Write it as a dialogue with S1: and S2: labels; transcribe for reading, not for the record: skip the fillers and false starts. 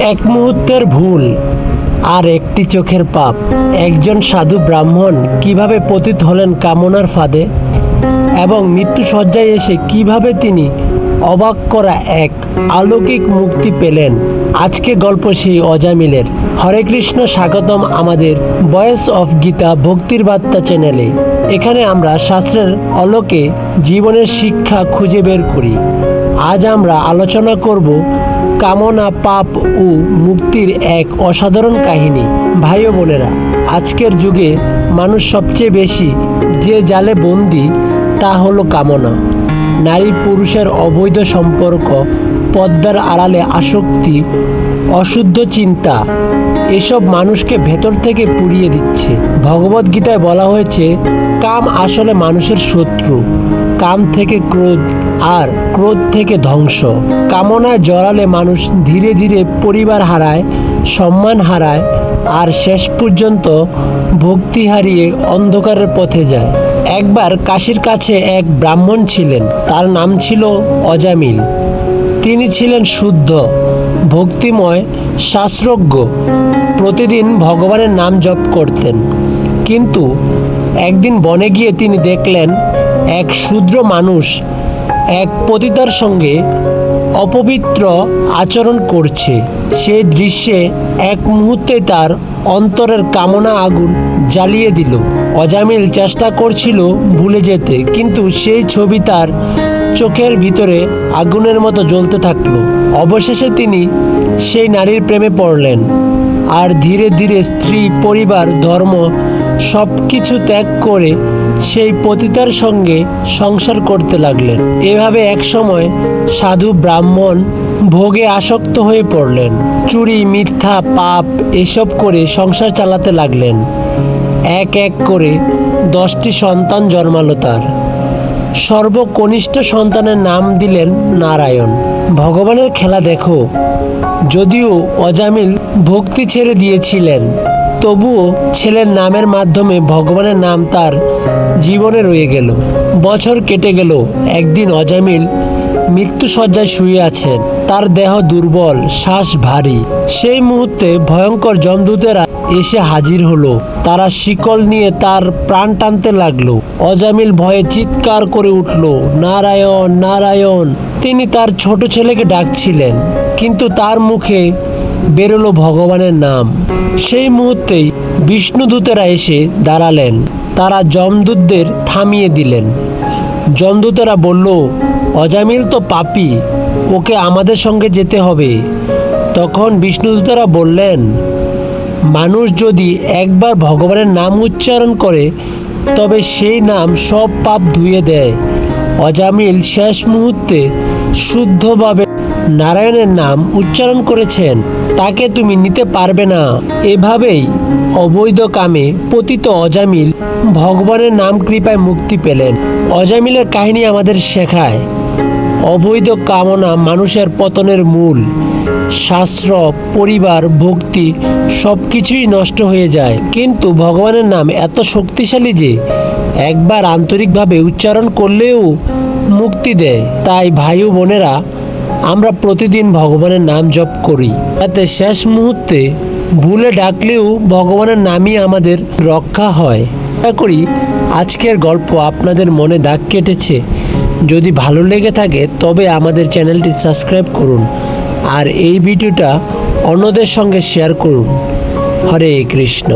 S1: এক মুহূর্তের ভুল আর একটি চোখের পাপ। একজন সাধু ব্রাহ্মণ কিভাবে পতিত হলেন কামনার ফাঁদে, এবং মৃত্যু শয্যায় এসে কিভাবে তিনি অবাক করা এক অলৌকিক মুক্তি পেলেন। আজকে গল্প সেই অজামিলের। হরে কৃষ্ণ, স্বাগতম আমাদের ভয়েস অফ গীতা ভক্তির বার্তা চ্যানেলে। এখানে আমরা শাস্ত্রের আলোকে জীবনের শিক্ষা খুঁজে বের করি। আজ আমরা আলোচনা করব কামনা, পাপ ও মুক্তির এক অসাধারণ কাহিনী। ভাই ও বোনেরা, আজকের যুগে মানুষ সবচেয়ে বেশি যে জালে বন্দী তা হলো কামনা। নারী পুরুষের অবৈধ সম্পর্ক, পর্দার আড়ালে আসক্তি, অশুদ্ধ চিন্তা, এসব মানুষকে ভেতর থেকে পুড়িয়ে দিচ্ছে। ভগবদ্গীতায় বলা হয়েছে, কাম আসলে মানুষের শত্রু। কাম থেকে ক্রোধ, আর ক্রোধ থেকে ধ্বংস। কামনায় জড়ালে মানুষ ধীরে ধীরে পরিবার হারায়, সম্মান হারায়, আর শেষ পর্যন্ত ভক্তি হারিয়ে অন্ধকারের পথে যায়। একবার কাশীর কাছে এক ব্রাহ্মণ ছিলেন, তার নাম ছিল অজামিল। তিনি ছিলেন শুদ্ধ, ভক্তিময়, শাস্ত্রজ্ঞ, প্রতিদিন ভগবানের নাম জপ করতেন। কিন্তু একদিন বনে গিয়ে তিনি দেখলেন এক শূদ্র মানুষ এক পতিতার সঙ্গে অপবিত্র আচরণ করছে। সেই দৃশ্যে এক মুহূর্তে তার অন্তরের কামনা আগুন জ্বালিয়ে দিল। অজামিল চেষ্টা করছিল ভুলে যেতে, কিন্তু সেই ছবি তার চোখের ভিতরে আগুনের মতো জ্বলতে থাকলো। অবশেষে তিনি সেই নারীর প্রেমে পড়লেন, আর ধীরে ধীরে স্ত্রী, পরিবার, ধর্ম সব কিছু ত্যাগ করে সেই পতিতার সঙ্গে সংসার করতে লাগলেন। এভাবে এক সময় সাধু ব্রাহ্মণ ভোগে আসক্ত হয়ে পড়লেন। চুরি, মিথ্যা, পাপ এসব করে সংসার চালাতে লাগলেন। এক এক করে 10টি সন্তান জন্মালো তার। সর্বকনিষ্ঠ সন্তানের নাম দিলেন নারায়ণ। ভগবানের খেলা দেখো। যদিও অজামিল ভক্তি ছেড়ে দিয়েছিলেন, তবুও ছেলের নামের মাধ্যমে ভগবানের নাম তার জীবনে রয়ে গেল। বছর কেটে গেল। একদিন অজামিল মৃত্যু শয্যায় শুয়ে আছেন। তার দেহ দুর্বল, শ্বাস ভারী। সেই মুহূর্তে ভয়ঙ্কর যমদূতেরা এসে হাজির হলো। তারা শিকল নিয়ে তার প্রাণ টানতে লাগলো। অজামিল ভয়ে চিৎকার করে উঠল, নারায়ণ, নারায়ণ। তিনি তার ছোট ছেলেকে ডাকছিলেন, কিন্তু তার মুখে বেরোলো ভগবানের নাম। সেই মুহূর্তেই বিষ্ণুদূতেরা এসে দাঁড়ালেন। তারা যমদূতদের থামিয়ে দিলেন। যমদূতেরা বলল, অজামিল তো পাপী, ওকে আমাদের সঙ্গে যেতে হবে। তখন বিষ্ণুদূতেরা বললেন, মানুষ যদি একবার ভগবানের নাম উচ্চারণ করে, তবে সেই নাম সব পাপ ধুয়ে দেয়। অজামিল শেষ মুহূর্তে শুদ্ধভাবে নারায়ণের নাম উচ্চারণ করেছেন, তাকে তুমি নিতে পারবে না। এভাবেই অবৈধ কামে পতিত অজামিল ভগবানের নাম কৃপায় মুক্তি পেলেন। অজামিলের কাহিনী আমাদের শেখায়, অবৈধ কামনা মানুষের পতনের মূল। শাস্ত্র, পরিবার, ভক্তি সব কিছুই নষ্ট হয়ে যায়, কিন্তু ভগবানের নাম এত শক্তিশালী যে একবার আন্তরিকভাবে উচ্চারণ করলেও মুক্তি দেয়। তাই ভাই ও বোনেরা, আমরা প্রতিদিন ভগবানের নাম জপ করি, যাতে শেষ মুহূর্তে ভুলে ডাকলেও ভগবানের নামই আমাদের রক্ষা হয়। আশা করি আজকের গল্প আপনাদের মনে দাগ কেটেছে। যদি ভালো লেগে থাকে তবে আমাদের চ্যানেলটি সাবস্ক্রাইব করুন, আর এই ভিডিওটা অন্যদের সঙ্গে শেয়ার করুন। হরে কৃষ্ণ।